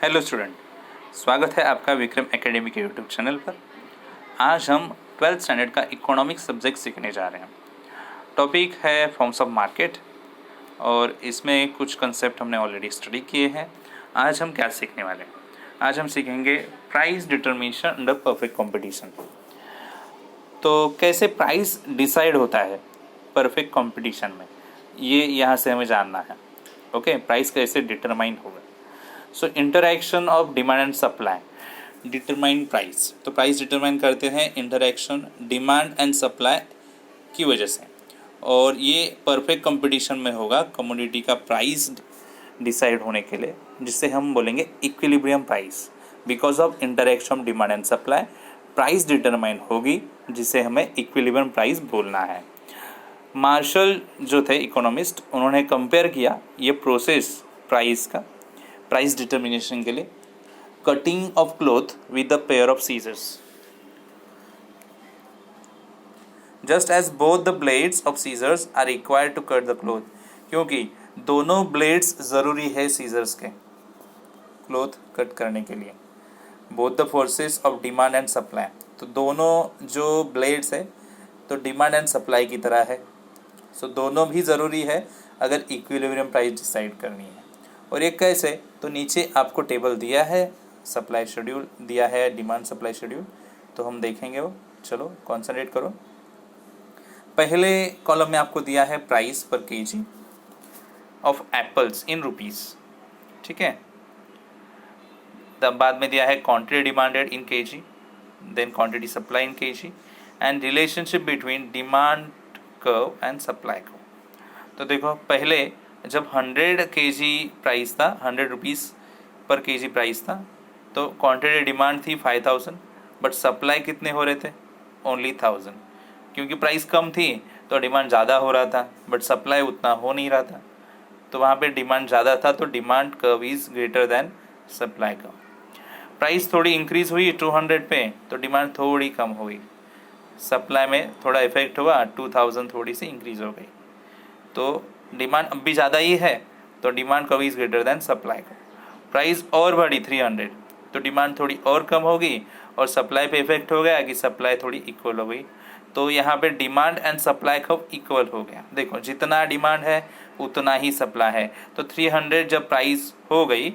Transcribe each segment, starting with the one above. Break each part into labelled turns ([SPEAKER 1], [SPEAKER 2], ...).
[SPEAKER 1] Hello student, स्वागत है आपका विक्रम एकेडमी के यूट्यूब चैनल पर। आज हम 12th स्टैंडर्ड का इकोनॉमिक्स सब्जेक्ट सीखने जा रहे हैं। टॉपिक है फॉर्म्स ऑफ मार्केट और इसमें कुछ कंसेप्ट हमने ऑलरेडी स्टडी किए हैं। आज हम क्या सीखने वाले हैं? आज हम सीखेंगे price determination under perfect competition. तो कैसे प्राइस डिसाइड होता है परफेक्ट कंपटीशन में, ये यहाँ से हमें जानना है। ओके, प्राइस कैसे डिटरमाइन होगा। So interaction of demand and supply determine price. तो प्राइस डिटरमाइन करते हैं इंटरैक्शन डिमांड एंड सप्लाई की वजह से, और ये परफेक्ट कंपटीशन में होगा कमोडिटी का प्राइस डिसाइड होने के लिए, जिससे हम बोलेंगे equilibrium price. Because of interaction of demand and supply price determine होगी, जिसे हमें इक्विलिब्रियम प्राइस बोलना है। मार्शल जो थे इकोनॉमिस्ट, उन्होंने कंपेयर किया ये प्रोसेस प्राइस का, प्राइस डिटर्मिनेशन के लिए, cutting of cloth with the pair of scissors. Just as both the blades of scissors are required to cut the cloth, क्योंकि दोनों ब्लेड्स ज़रूरी है सीजर्स के क्लॉथ कट करने के लिए। Both the forces of demand and supply, तो दोनों जो ब्लेड्स है तो डिमांड एंड सप्लाई की तरह है। सो दोनों भी ज़रूरी है अगर इक्विलिब्रियम प्राइस डिसाइड करनी है। और ये कैसे, तो नीचे आपको टेबल दिया है, सप्लाई शेड्यूल दिया है, डिमांड सप्लाई शेड्यूल, तो हम देखेंगे वो। चलो कॉन्सेंट्रेट करो। पहले कॉलम में आपको दिया है प्राइस पर KG of apples in rupees, ठीक है। तब बाद में दिया है quantity demanded in KG, then quantity supply in KG and relationship between demand curve and supply curve. तो देखो, पहले जब 100 केजी प्राइस था, 100 रुपीज़ पर केजी प्राइस था, तो क्वांटिटी डिमांड थी 5000, बट सप्लाई कितने हो रहे थे? ओनली 1000, क्योंकि प्राइस कम थी तो डिमांड ज़्यादा हो रहा था, बट सप्लाई उतना हो नहीं रहा था। तो वहाँ पे डिमांड ज़्यादा था, तो demand curve is greater than supply curve. Price थोड़ी इंक्रीज़ हुई 200 पे, तो डिमांड थोड़ी कम हो गई, सप्लाई में थोड़ा इफेक्ट हुआ, 2000 थोड़ी सी इंक्रीज़ हो गई। तो डिमांड अब भी ज़्यादा ही है, तो demand curve is greater than supply curve. Price और बढ़ी 300, तो डिमांड थोड़ी और कम होगी, और सप्लाई पे इफेक्ट हो गया कि सप्लाई थोड़ी इक्वल हो गई। तो यहाँ पे demand and supply curve equal हो गया। देखो, जितना डिमांड है उतना ही सप्लाई है, तो 300 जब प्राइस हो गई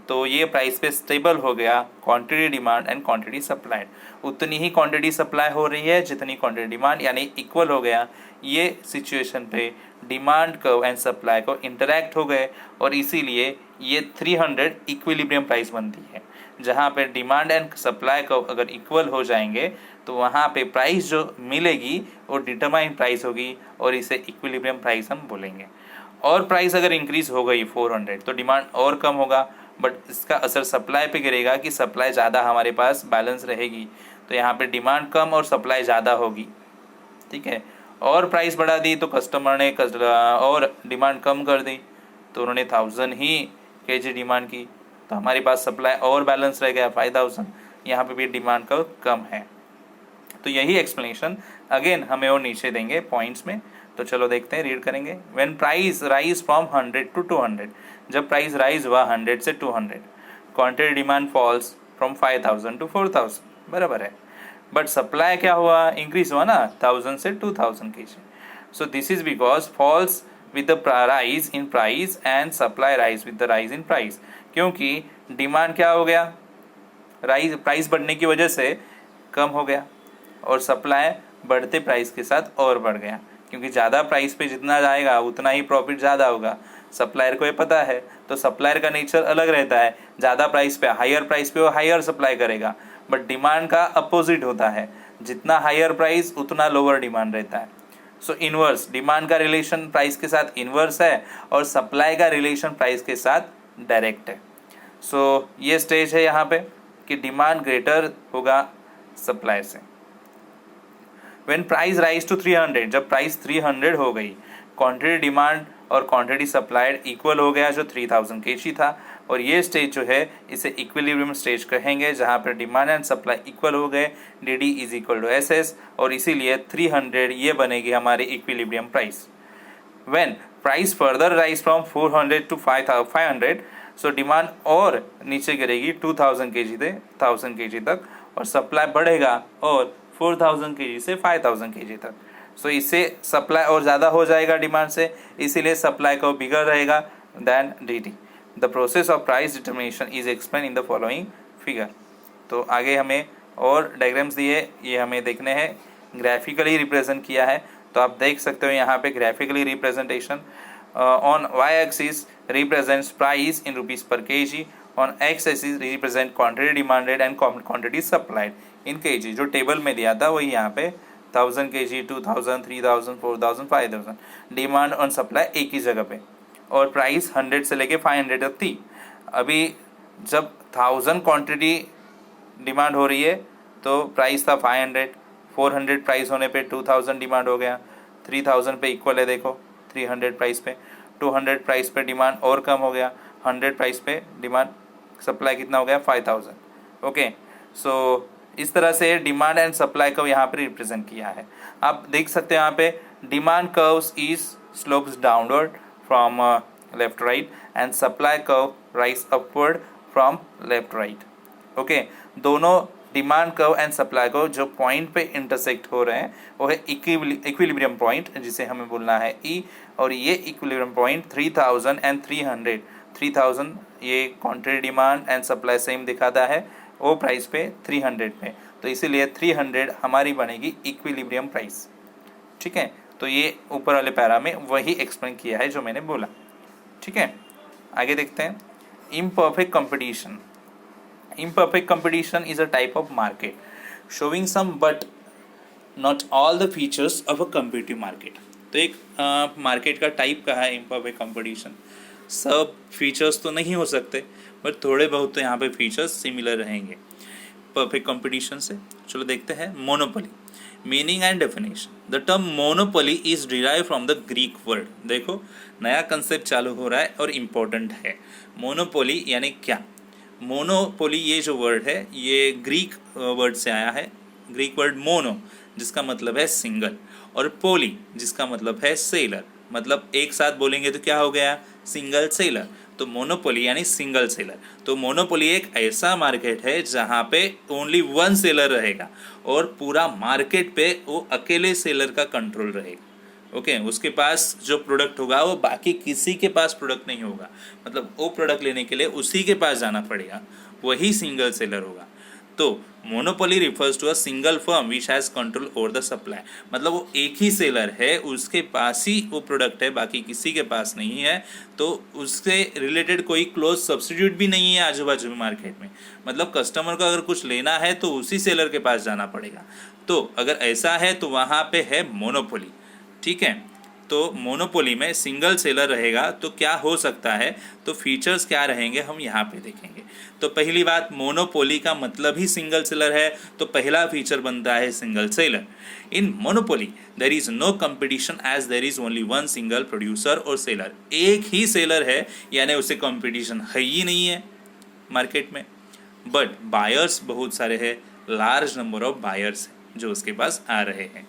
[SPEAKER 1] तो ये प्राइस पे स्टेबल हो गया quantity demand and quantity supply. उतनी ही क्वांटिटी सप्लाई हो रही है जितनी क्वांटिटी डिमांड, यानी इक्वल हो गया। ये सिचुएशन पे डिमांड कर्व एंड सप्लाई को इंटरैक्ट हो गए, और इसीलिए ये 300 इक्विलिब्रियम प्राइस बनती है। जहाँ पे डिमांड एंड सप्लाई कर्व अगर इक्वल हो जाएंगे तो वहाँ पे प्राइस जो मिलेगी वो डिटरमाइन प्राइस होगी, और इसे इक्विलिब्रियम प्राइस हम बोलेंगे। और प्राइस अगर इंक्रीज हो गई 400, तो डिमांड और कम होगा, बट इसका असर सप्लाई पे गिरेगा कि सप्लाई ज़्यादा हमारे पास बैलेंस रहेगी, तो यहाँ पे डिमांड कम और सप्लाई ज़्यादा होगी, ठीक है। और प्राइस बढ़ा दी तो कस्टमर ने और डिमांड कम कर दी, तो उन्होंने 1000 ही केजी डिमांड की, तो हमारे पास सप्लाई और बैलेंस रह गया 5000, यहाँ पे भी डिमांड का कम है। तो यही एक्सप्लेनेशन अगेन हमें और नीचे देंगे पॉइंट्स में। तो चलो देखते हैं, रीड करेंगे। When price rise from 100 to 200, जब प्राइस राइज हुआ 100 से 200, quantity demand falls from 5000 to 4000, बराबर है। बट सप्लाई क्या हुआ? इंक्रीज हुआ ना, 1000 से 2000 KG. So this is because falls with the rise in price and supply rise with the rise in price, क्योंकि डिमांड क्या हो गया? राइज, प्राइस बढ़ने की वजह से कम हो गया, और सप्लाई बढ़ते प्राइस के साथ और बढ़ गया, क्योंकि ज़्यादा प्राइस पे जितना जाएगा उतना ही प्रॉफिट ज़्यादा होगा। सप्लायर को ये पता है, तो सप्लायर का नेचर अलग रहता है। ज़्यादा प्राइस पे, हायर प्राइस पे वो हायर सप्लाई करेगा, बट डिमांड का अपोजिट होता है, जितना हायर प्राइस उतना लोअर डिमांड रहता है। सो इनवर्स, डिमांड का रिलेशन प्राइस के साथ इनवर्स है, और सप्लाई का रिलेशन प्राइस के साथ डायरेक्ट है। सो ये स्टेज है यहाँ पे कि डिमांड ग्रेटर होगा सप्लाई से। When price rise to 300, जब प्राइस 300 हो गई, क्वांटिटी डिमांड और क्वांटिटी सप्लाइड इक्वल हो गया जो 3000 केजी था, और ये स्टेज जो है इसे इक्विलिब्रियम स्टेज कहेंगे, जहाँ पर डिमांड एंड सप्लाई इक्वल हो गए, D is equal to S S, और इसीलिए 300 ये बनेगी हमारी equilibrium price. When price further rise from 400 to 500, so demand और नीचे गिरेगी 2000 kg से 1000 kg तक, और सप्लाई बढ़ेगा और 4000 kg से 5000 kg तक। सो इससे सप्लाई और ज़्यादा हो जाएगा डिमांड से, इसीलिए सप्लाई का बिगड़ रहेगा than dt। The process of price determination is explain in the following figure. तो आगे हमें और डायग्राम्स दिए, ये हमें देखने हैं, ग्राफिकली रिप्रेजेंट किया है। तो आप देख सकते हो यहाँ पे graphically representation on y axis represents price in rupees पर kg, on x axis represent quantity demanded and quantity supplied in kg। जो टेबल में दिया था वही यहाँ पे 1000 kg, 2000, 3000, 4000, 5000 डिमांड और सप्लाई एक ही जगह पे, और प्राइस 100 से लेके 500 तक थी। अभी जब 1000 क्वांटिटी डिमांड हो रही है तो प्राइस था 500, 400 प्राइस होने पे 2000 डिमांड हो गया, 3000 पे इक्वल है देखो 300 प्राइस पे, 200 प्राइस पे डिमांड और कम हो गया, 100 प्राइस पे डिमांड सप्लाई कितना हो गया 5000। ओके, सो इस तरह से डिमांड एंड सप्लाई को यहाँ पे रिप्रेजेंट किया है। आप देख सकते हैं यहाँ पे demand curves is slopes downward from left right and supply curve rise upward from left right. Okay, दोनों demand curve and supply curve जो पॉइंट पे इंटरसेक्ट हो रहे हैं वो है इक्विलिब्रियम पॉइंट, जिसे हमें बोलना है ई, और ये इक्विलिब्रियम पॉइंट 3000 एंड 300, 3000 ये quantity demand and supply same दिखाता है, वो प्राइस पे 300 पे, तो इसीलिए 300 हमारी बनेगी इक्विलिब्रियम प्राइस। ठीक है, तो ये ऊपर वाले पैरा में वही एक्सप्लेन किया है जो मैंने बोला। ठीक है, आगे देखते हैं। Imperfect competition. Imperfect competition is a type of market showing some but not all the features of a competitive market। तो एक मार्केट का टाइप का है imperfect competition। सब फीचर्स तो नहीं हो सकते बट थोड़े बहुत तो यहाँ पे फीचर्स सिमिलर रहेंगे परफेक्ट कंपटीशन से। चलो देखते हैं। Monopoly, meaning and definition. The term monopoly is derive from the Greek word. देखो नया कंसेप्ट चालू हो रहा है और इम्पोर्टेंट है। मोनोपोली यानी क्या? मोनोपोली ये जो वर्ड है ये ग्रीक वर्ड से आया है। ग्रीक वर्ड मोनो जिसका मतलब है सिंगल, और पोली जिसका मतलब है सेलर, मतलब एक साथ बोलेंगे तो क्या हो गया? Single seller. तो मोनोपोली यानी सिंगल सेलर। तो मोनोपोली एक ऐसा मार्केट है जहाँ पे ओनली वन सेलर रहेगा और पूरा मार्केट पे वो अकेले सेलर का कंट्रोल रहेगा। ओके, उसके पास जो प्रोडक्ट होगा वो बाकी किसी के पास प्रोडक्ट नहीं होगा, मतलब वो प्रोडक्ट लेने के लिए उसी के पास जाना पड़ेगा, वही सिंगल सेलर होगा। तो monopoly refers to a single firm which has control over the supply, मतलब वो एक ही सेलर है, उसके पास ही वो प्रोडक्ट है, बाकी किसी के पास नहीं है। तो उससे रिलेटेड कोई क्लोज सब्स्टिट्यूट भी नहीं है आजू बाजू में मार्केट में, मतलब कस्टमर को अगर कुछ लेना है तो उसी सेलर के पास जाना पड़ेगा। तो अगर ऐसा है तो वहाँ पे है मोनोपोली। ठीक है, तो मोनोपोली में सिंगल सेलर रहेगा तो क्या हो सकता है, तो फीचर्स क्या रहेंगे हम यहाँ पे देखेंगे। तो पहली बात, मोनोपोली का मतलब ही सिंगल सेलर है, तो पहला फीचर बनता है single seller. In monopoly there is no competition as there is only one single producer और सेलर। एक ही सेलर है यानी उसे कंपटीशन है ही नहीं है मार्केट में, बट बायर्स बहुत सारे हैं, लार्ज नंबर ऑफ बायर्स जो उसके पास आ रहे हैं।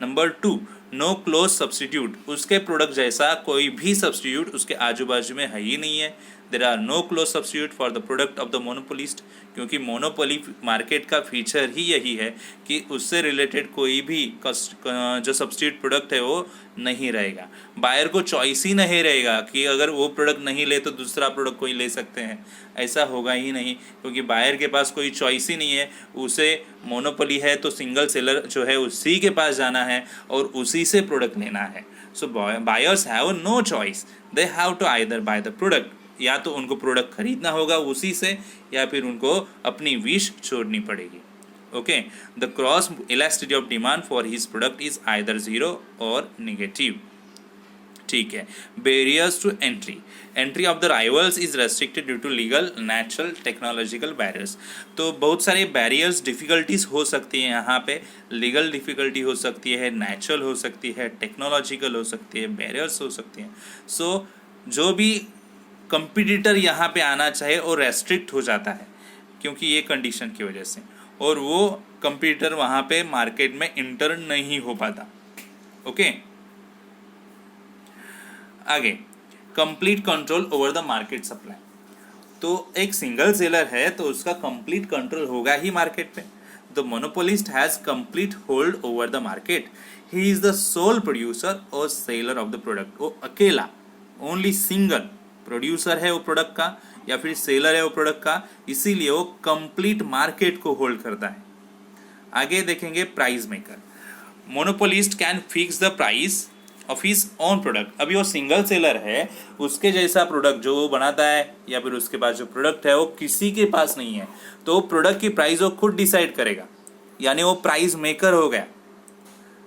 [SPEAKER 1] नंबर 2, नो क्लोज सब्स्टिट्यूट, उसके प्रोडक्ट जैसा कोई भी सब्स्टिट्यूट उसके आजू बाजू में है ही नहीं है। There are no close substitute for the product of the monopolist, क्योंकि मोनोपोली मार्केट का फीचर ही यही है कि उससे रिलेटेड कोई भी जो सब्स्टिट्यूट प्रोडक्ट है वो नहीं रहेगा। बायर को चॉइस ही नहीं रहेगा कि अगर वो प्रोडक्ट नहीं ले तो दूसरा प्रोडक्ट कोई ले सकते हैं, ऐसा होगा ही नहीं, क्योंकि बायर के पास कोई चॉइस ही नहीं है। उसे मोनोपोली है तो सिंगल सेलर जो है उसी के पास जाना है और उसी से प्रोडक्ट लेना है। So buyers have no choice, they have to either buy the product, या तो उनको प्रोडक्ट खरीदना होगा उसी से या फिर उनको अपनी विश छोड़नी पड़ेगी। Okay, the cross elasticity of demand for his product is either zero और नेगेटिव। ठीक है, barriers to entry, entry of the rivals is restricted due to legal, natural, technological barriers. तो बहुत सारे बैरियर्स, डिफिकल्टीज हो सकती हैं यहाँ पे। लीगल डिफिकल्टी हो सकती है, नेचुरल हो सकती है, टेक्नोलॉजिकल हो सकती है, बैरियर्स हो सकती हैं। सो जो भी कंपटीटर यहाँ पे आना चाहे और रेस्ट्रिक्ट हो जाता है क्योंकि ये कंडीशन की वजह से, और वो कंपटीटर वहाँ पे मार्केट में इंटर नहीं हो पाता। ओके, आगे, complete control over the market supply. तो एक सिंगल सेलर है तो उसका कंप्लीट कंट्रोल होगा ही मार्केट पे। The monopolist has complete hold over the market. He is the sole producer और सेलर ऑफ द प्रोडक्ट। वो अकेला, ओनली सिंगल प्रोड्यूसर है वो प्रोडक्ट का या फिर सेलर है वो प्रोडक्ट का, इसीलिए वो कंप्लीट मार्केट को होल्ड करता है। आगे देखेंगे price maker. Monopolist can fix the price of his own product. अभी वो सिंगल सेलर है, उसके जैसा प्रोडक्ट जो वो बनाता है या फिर उसके पास जो प्रोडक्ट है वो किसी के पास नहीं है, तो प्रोडक्ट की प्राइस वो खुद डिसाइड करेगा, यानी वो प्राइस मेकर हो गया।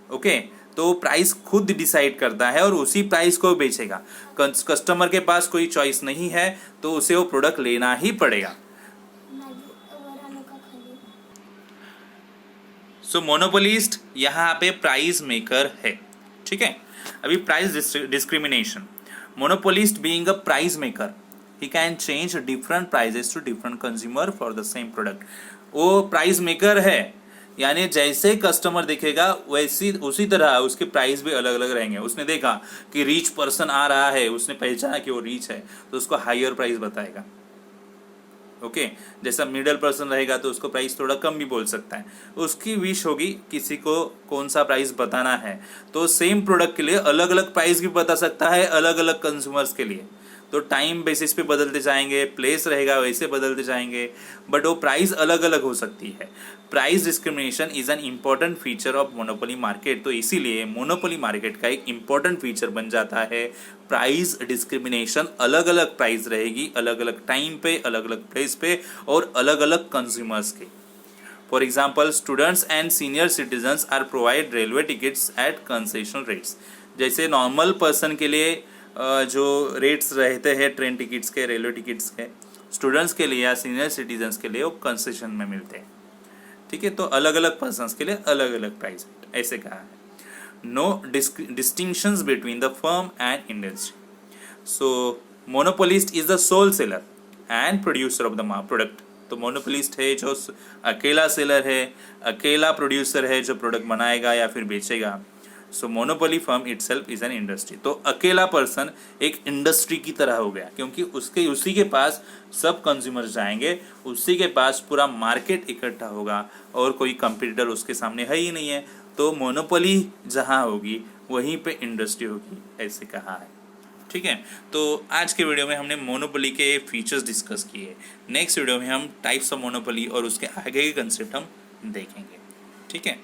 [SPEAKER 1] ओके, तो वो प्राइस खुद डिसाइड करता है और उसी प्राइस को बेचेगा। कस्टमर के पास कोई चॉइस नहीं है तो उसे वो प्रोडक्ट लेना ही पड़ेगा। सो मोनोपोलिस्ट यहाँ पे प्राइस मेकर है। ठीक है, अभी price discrimination. Monopolist being a price maker, he can change different prices to different consumer for the same product. वो प्राइस मेकर है, यानी जैसे कस्टमर दिखेगा वैसी उसी तरह उसके प्राइस भी अलग अलग रहेंगे। उसने देखा कि रिच पर्सन आ रहा है, उसने पहचाना कि वो रिच है तो उसको हायर प्राइस बताएगा। ओके, जैसा मिडिल पर्सन रहेगा तो उसको प्राइस थोड़ा कम भी बोल सकता है। उसकी विश होगी किसी को कौन सा प्राइस बताना है, तो सेम प्रोडक्ट के लिए अलग अलग प्राइस भी बता सकता है अलग अलग कंज्यूमर्स के लिए। तो टाइम बेसिस पे बदलते जाएंगे, प्लेस रहेगा वैसे बदलते जाएंगे, बट वो प्राइस अलग अलग हो सकती है। Price discrimination is an important feature of monopoly market. तो इसीलिए मोनोपोली मार्केट का एक इम्पॉर्टेंट फीचर बन जाता है प्राइस डिस्क्रिमिनेशन। अलग अलग प्राइस रहेगी, अलग अलग टाइम पे, अलग अलग प्लेस पे और अलग अलग कंज्यूमर्स के। For example, students and senior citizens are provide railway tickets at concessional rates. जैसे नॉर्मल पर्सन के लिए जो रेट्स रहते हैं ट्रेन टिकट्स के, रेलवे टिकट्स के, स्टूडेंट्स के लिए या सीनियर सिटीजन्स के लिए वो कंसेशन में मिलते हैं। ठीक है, तो अलग अलग पर्सन्स के लिए अलग अलग प्राइस ऐसे कहा है। No distinctions between the firm and industry. So monopolist is the sole seller and producer of the product. तो मोनोपोलिस्ट है जो अकेला सेलर है, अकेला प्रोड्यूसर है जो प्रोडक्ट बनाएगा या फिर बेचेगा। So monopoly firm itself is an industry. तो अकेला पर्सन एक इंडस्ट्री की तरह हो गया, क्योंकि उसी के पास सब कंज्यूमर जाएंगे, उसी के पास पूरा मार्केट इकट्ठा होगा और कोई कंपटीटर उसके सामने है ही नहीं है। तो मोनोपोली जहाँ होगी वहीं पे इंडस्ट्री होगी, ऐसे कहा है। ठीक है, तो आज के वीडियो में हमने मोनोपोली के फीचर्स डिस्कस किए। नेक्स्ट वीडियो में हम टाइप्स ऑफ मोनोपोली और उसके आगे के कंसेप्ट हम देखेंगे। ठीक है।